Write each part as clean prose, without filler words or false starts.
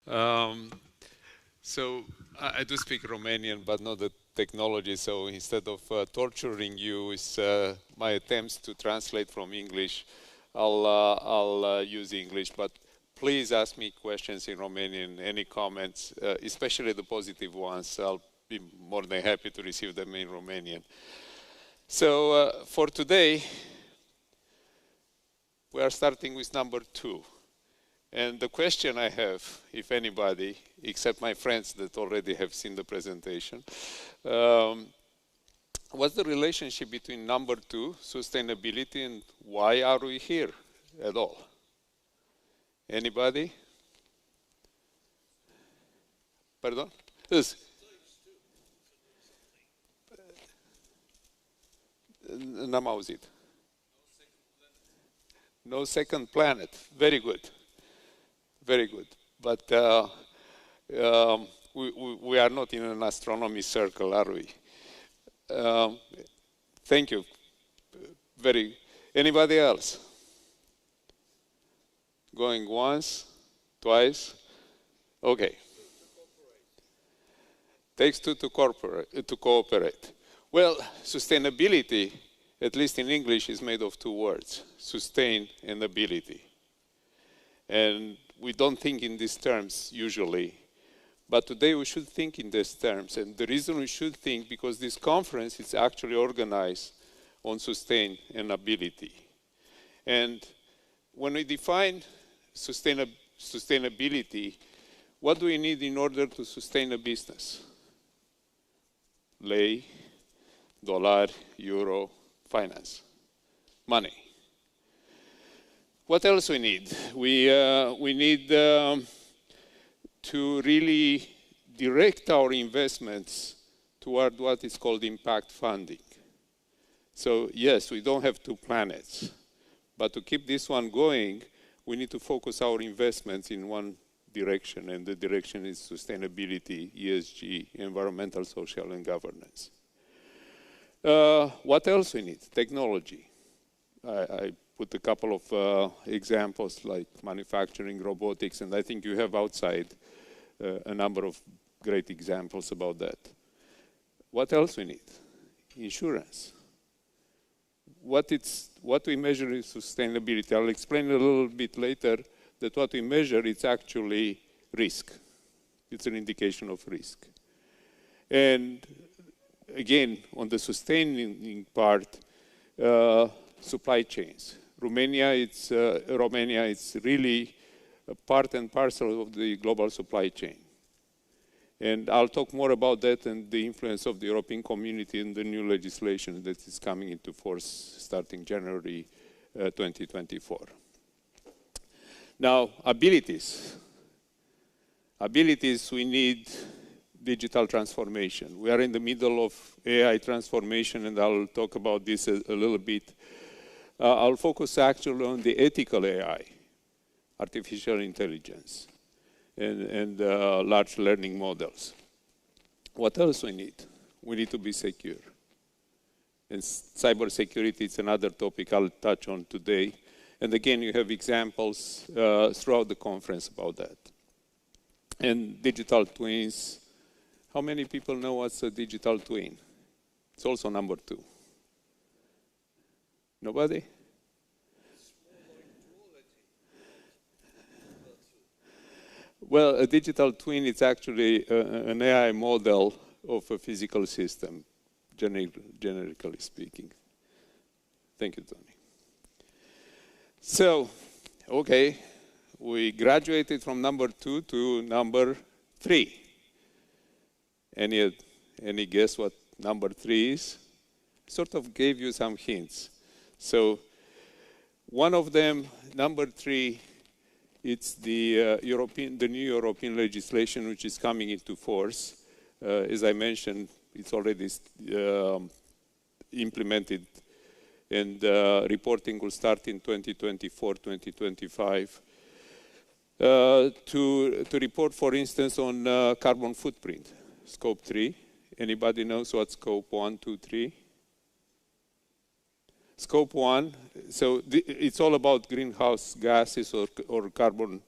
Um, so I do speak Romanian, but not the technology. So instead of torturing you with my attempts to translate from English, I'll use English. But please ask me questions in Romanian. Any comments, especially the positive ones. I'll be more than happy to receive them in Romanian. So for today, we are starting with number 2. And the question I have, if anybody, except my friends that already have seen the presentation, what's the relationship between number 2, sustainability, and why are we here at all? Anybody? Pardon? Yes. N-am auzit. No second planet. Very good. Very good. But we are not in an astronomy circle, are we? Thank you. Very. Anybody else? Going once, twice? Okay. Takes two to cooperate. Well, sustainability, at least in English, is made of 2 words: sustain and ability. And we don't think in these terms usually, but today we should think in these terms. And the reason we should think, because this conference is actually organized on sustain and ability. And when we define sustainability, what do we need in order to sustain a business? Lei, dollar, euro, finance, money. What else we need? We need to really direct our investments toward what is called impact funding. So yes, we don't have 2 planets, but to keep this one going, we need to focus our investments in one direction, and the direction is sustainability, ESG, environmental, social, and governance. What else we need? Technology. I put a couple of examples like manufacturing, robotics, and I think you have outside a number of great examples about that. What else we need? Insurance. What we measure is sustainability. I'll explain a little bit later that what we measure is actually risk. It's an indication of risk. And again, on the sustaining part, supply chains. Romania, it's really a part and parcel of the global supply chain. And I'll talk more about that and the influence of the European community in the new legislation that is coming into force starting January 2024. Now, abilities. Abilities, we need digital transformation. We are in the middle of AI transformation, and I'll talk about this a little bit. I'll focus actually on the ethical AI, artificial intelligence, and large learning models. What else we need? We need to be secure. And cybersecurity is another topic I'll touch on today. And again, you have examples throughout the conference about that. And digital twins. How many people know what's a digital twin? It's also number 2. Nobody? Well, a digital twin is actually an AI model of a physical system, generically speaking. Thank you, Tony. So, okay, we graduated from number 2 to number 3. Any guess what number 3 is? Sort of gave you some hints. So, one of them, number 3, it's the new European legislation which is coming into force. As I mentioned, it's already implemented, and reporting will start in 2024, 2025. To report, for instance, on carbon footprint, scope 3. Anybody knows what scope 1, 2, 3? Scope 1, so it's all about greenhouse gases or carbon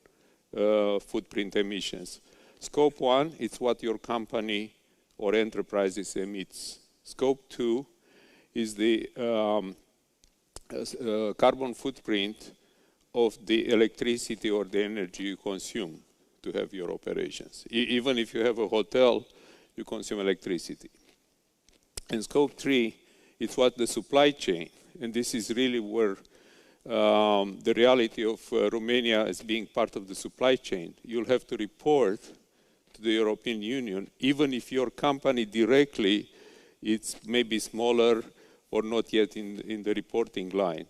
footprint emissions. Scope 1, it's what your company or enterprises emits. Scope 2 is the carbon footprint of the electricity or the energy you consume to have your operations. Even if you have a hotel, you consume electricity. And scope 3, it's what the supply chain, and this is really where the reality of Romania as being part of the supply chain. You'll have to report to the European Union, even if your company directly, it's maybe smaller or not yet in the reporting line.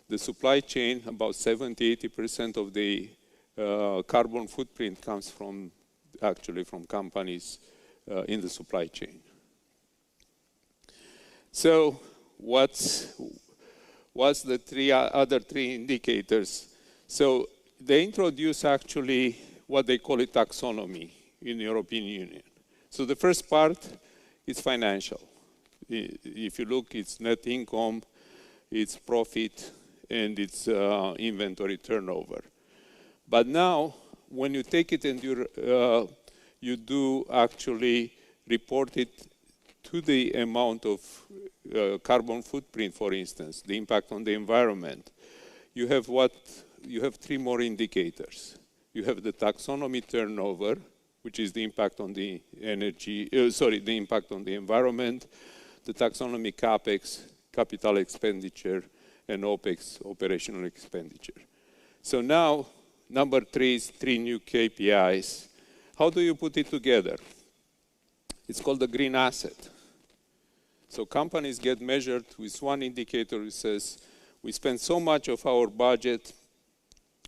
The supply chain, about 70–80% of the carbon footprint comes from, actually from companies in the supply chain. So what's the other three indicators? So they introduce actually what they call a taxonomy in the European Union. So the first part is financial. If you look, it's net income, it's profit, and it's inventory turnover. But now, when you take it and you do actually report it to the amount of carbon footprint, for instance, the impact on the environment, you have three more indicators. You have the taxonomy turnover, which is the impact on the energy, the impact on the environment, the taxonomy CAPEX, capital expenditure, and OPEX, operational expenditure. So now, number 3 is 3 new KPIs. How do you put it together? It's called the green asset. So companies get measured with one indicator which says, we spend so much of our budget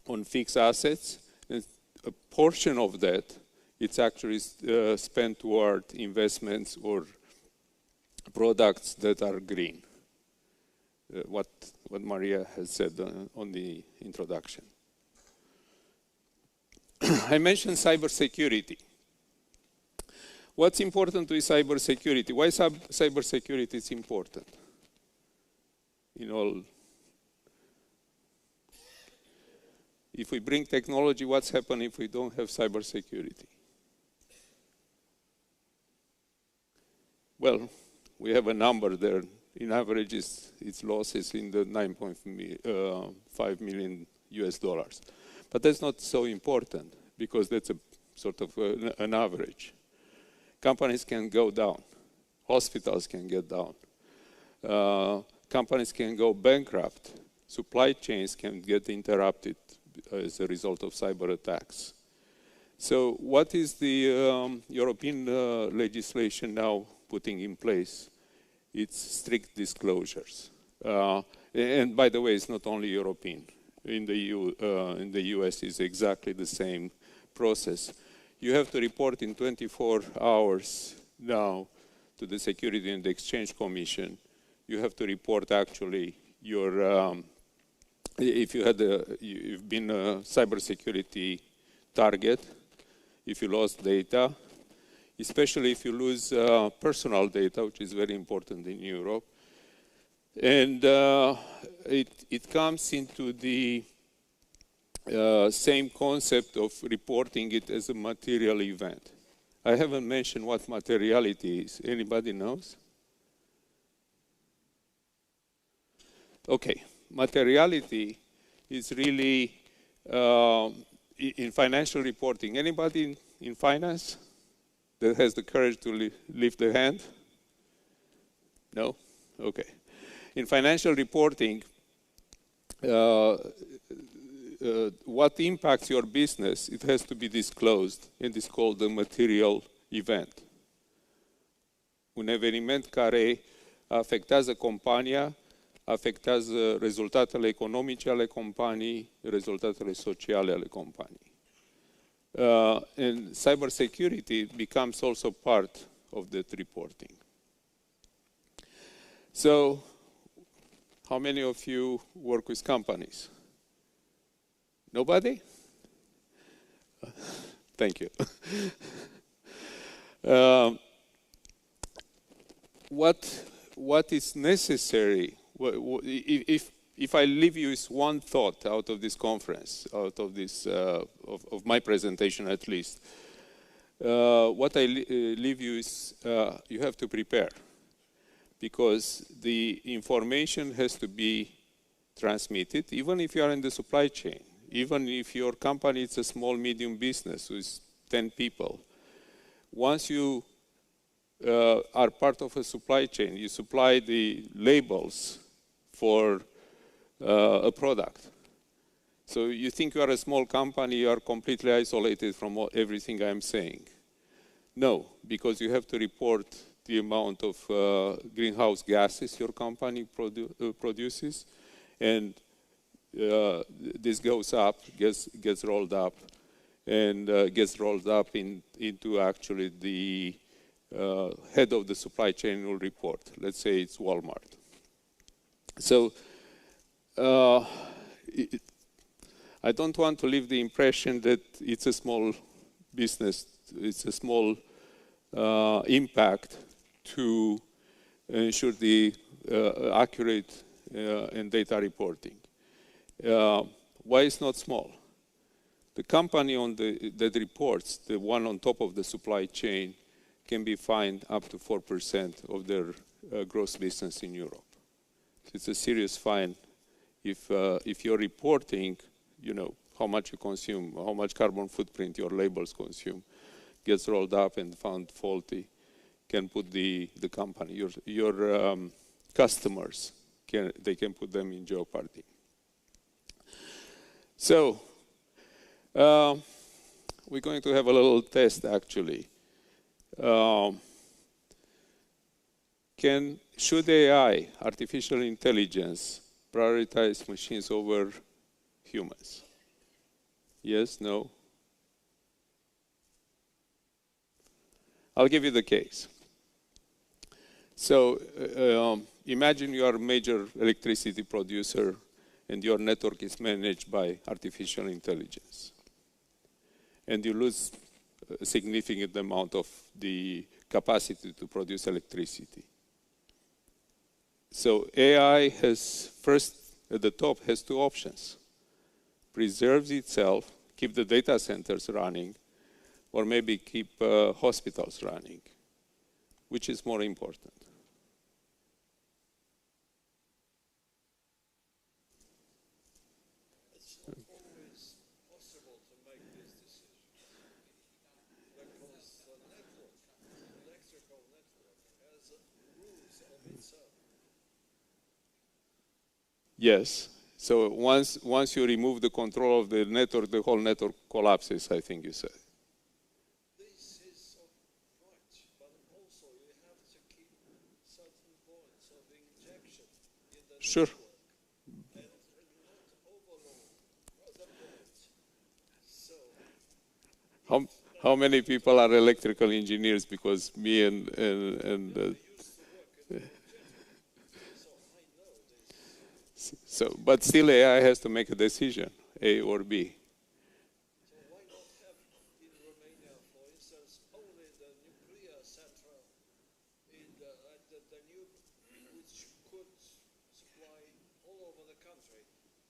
on fixed assets, and a portion of that, it's actually spent toward investments or products that are green. What Maria has said on the introduction. I mentioned cybersecurity. What's important with cybersecurity? Why cybersecurity is important? If we bring technology, what's happening if we don't have cybersecurity? Well, we have a number there. In average, its losses in the $9.5 million US dollars. But that's not so important because that's a sort of an average. Companies can go down. Hospitals can get down. Companies can go bankrupt. Supply chains can get interrupted as a result of cyber attacks. So what is the European legislation now putting in place? It's strict disclosures. And by the way, it's not only European. In the US, it's exactly the same process. You have to report in 24 hours now to the Security and Exchange Commission. You have to report actually your, if you've been a cybersecurity target, if you lost data, especially if you lose personal data, which is very important in Europe. And it comes into the same concept of reporting it as a material event. I haven't mentioned what materiality is. Anybody knows? Okay, materiality is really in financial reporting. Anybody in finance that has the courage to lift the hand? No? Okay. In financial reporting, what impacts your business, it has to be disclosed, and it's called the material event. Un eveniment care afectează compania, afectează rezultatele economice ale companiei, rezultatele sociale ale companiei. And cybersecurity becomes also part of that reporting. So, how many of you work with companies? Nobody? Thank you. What is necessary? If if I leave you with one thought out of this conference, out of this, of my presentation at least, what I leave you is you have to prepare, because the information has to be transmitted, even if you are in the supply chain, even if your company is a small, medium business with 10 people. Once you are part of a supply chain, you supply the labels for a product. So you think you are a small company, you are completely isolated from everything I'm saying. No, because you have to report the amount of greenhouse gases your company produces, and this goes up, gets rolled up, and gets rolled up into actually the head of the supply chain will report. Let's say it's Walmart. So I don't want to leave the impression that it's a small business, it's a small impact to ensure the accurate and data reporting. Why it's not small? The company that reports, the one on top of the supply chain, can be fined up to 4% of their gross business in Europe. So it's a serious fine if you're reporting, you know, how much you consume, how much carbon footprint your labels consume, gets rolled up and found faulty, can put the company, your customers, they can put them in jeopardy. So we're going to have a little test actually. Should AI, artificial intelligence, prioritize machines over humans? Yes, no? I'll give you the case. So imagine you are a major electricity producer and your network is managed by artificial intelligence. And you lose a significant amount of the capacity to produce electricity. So AI has, first at the top, has two options. Preserves itself, keep the data centers running, or maybe keep hospitals running. Which is more important? It's not always possible to make this decision, because the network, the electrical network, has rules of its own. Yes. So once you remove the control of the network, the whole network collapses, I think you said. This is right, but also you have to keep certain points of injection in the Sure. network and not overload other points. So How many people are electrical engineers? Because me and I used to work in energetic, so I know this. so, but still AI has to make a decision, A or B. So why not have in Romania, for instance, only the nuclear central in the Danube, which could supply all over the country,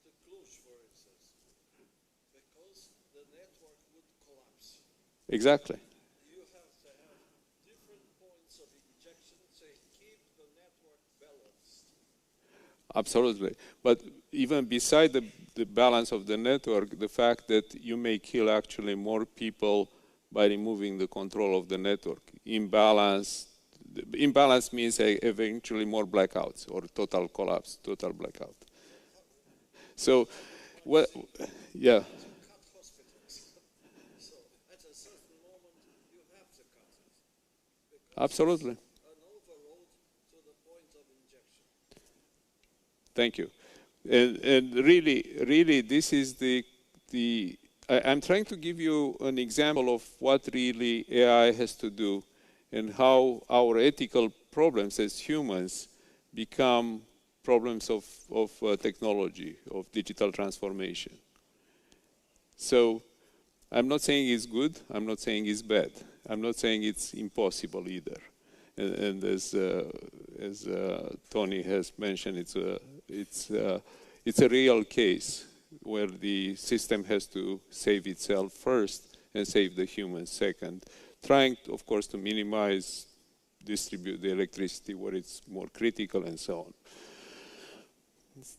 to Cluj, for instance, because the network would collapse. Exactly. You have to have different points of injection to keep the network balanced. Absolutely. But even beside the balance of the network, the fact that you may kill actually more people by removing the control of the network. Imbalance means eventually more blackouts or total collapse, total blackout. So, what? Yeah. Cut hospitals. So at a certain moment you have to cut it. Because Absolutely. it's an overload to the point of injection. Thank you. And really, this is I'm trying to give you an example of what really AI has to do and how our ethical problems as humans become problems of technology, of digital transformation. So I'm not saying it's good, I'm not saying it's bad, I'm not saying it's impossible either. And as Tony has mentioned, it's a real case where the system has to save itself first and save the humans second, trying, of course, to minimize, distribute the electricity where it's more critical and so on.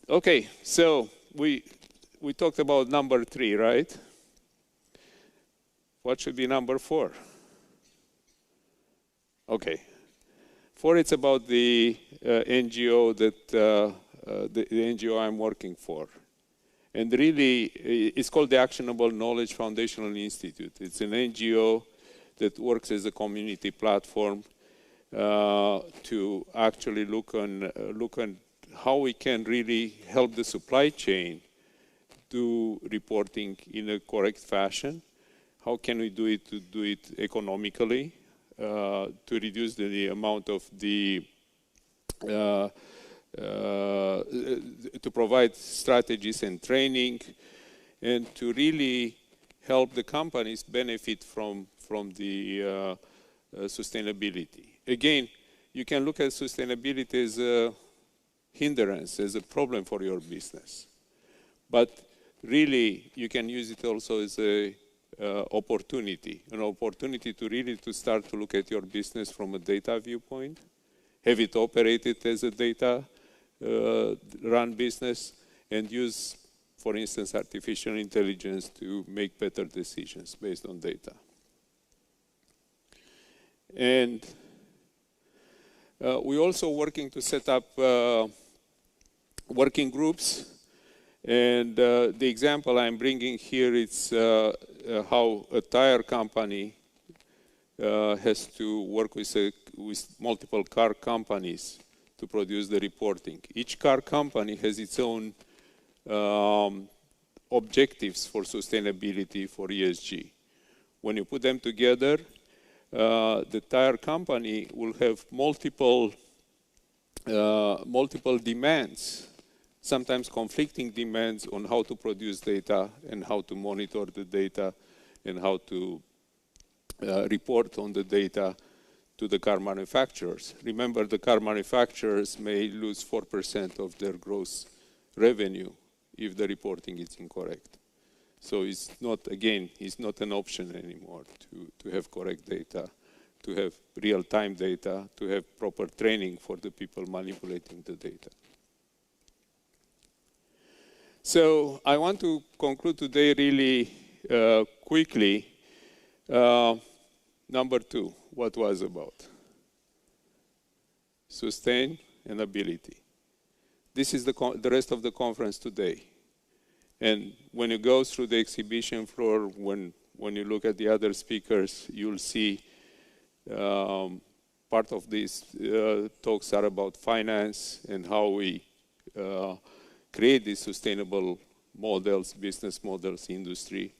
Okay, so we talked about number 3, right? What should be number 4? Okay. 4, it's about the NGO that the NGO I'm working for. And really, it's called the Actionable Knowledge Foundational Institute. It's an NGO that works as a community platform to actually look on how we can really help the supply chain do reporting in a correct fashion. How can we do it economically, to reduce the amount of the to provide strategies and training, and to really help the companies benefit from the sustainability. Again, you can look at sustainability as a hindrance, as a problem for your business. But really, you can use it also as a opportunity, an opportunity to really to start to look at your business from a data viewpoint, have it operated as a data run business, and use, for instance, artificial intelligence to make better decisions based on data. And we're also working to set up working groups. And the example I'm bringing here is how a tire company has to work with multiple car companies to produce the reporting. Each car company has its own objectives for sustainability, for ESG. When you put them together, the tire company will have multiple demands, sometimes conflicting demands on how to produce data and how to monitor the data and how to report on the data to the car manufacturers. Remember, the car manufacturers may lose 4% of their gross revenue if the reporting is incorrect. So it's not, again, it's not an option anymore to have correct data, to have real-time data, to have proper training for the people manipulating the data. So I want to conclude today really quickly. Number 2, what was about? Sustainability. This is the rest of the conference today. And when you go through the exhibition floor, when you look at the other speakers, you'll see part of these talks are about finance and how we create these sustainable models, business models, industry.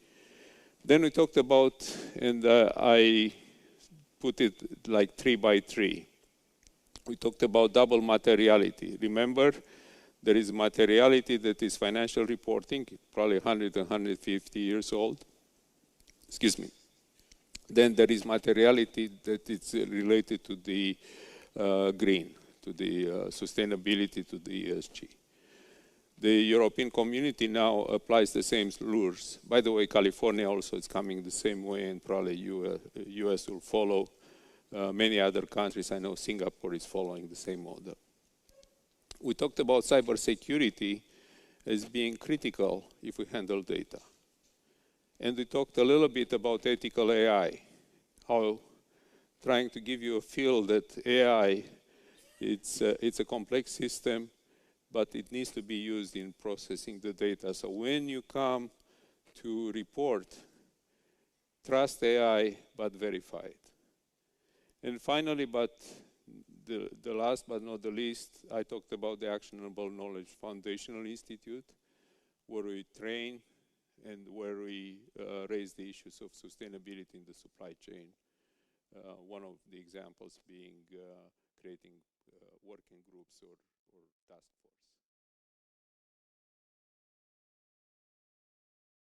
Then we talked about, and I put it like 3 by 3. We talked about double materiality. Remember, there is materiality that is financial reporting, probably 100 and 150 years old. Excuse me. Then there is materiality that is related to the green, to the sustainability, to the ESG. The European community now applies the same rules. By the way, California also is coming the same way, and probably US will follow. Many other countries, I know Singapore is following the same model. We talked about cybersecurity as being critical if we handle data. And we talked a little bit about ethical AI, how trying to give you a feel that AI, it's a complex system, but it needs to be used in processing the data. So when you come to report, trust AI, but verify it. And finally, but the last but not the least, I talked about the Actionable Knowledge Foundational Institute, where we train and where we raise the issues of sustainability in the supply chain. One of the examples being creating working groups or task force.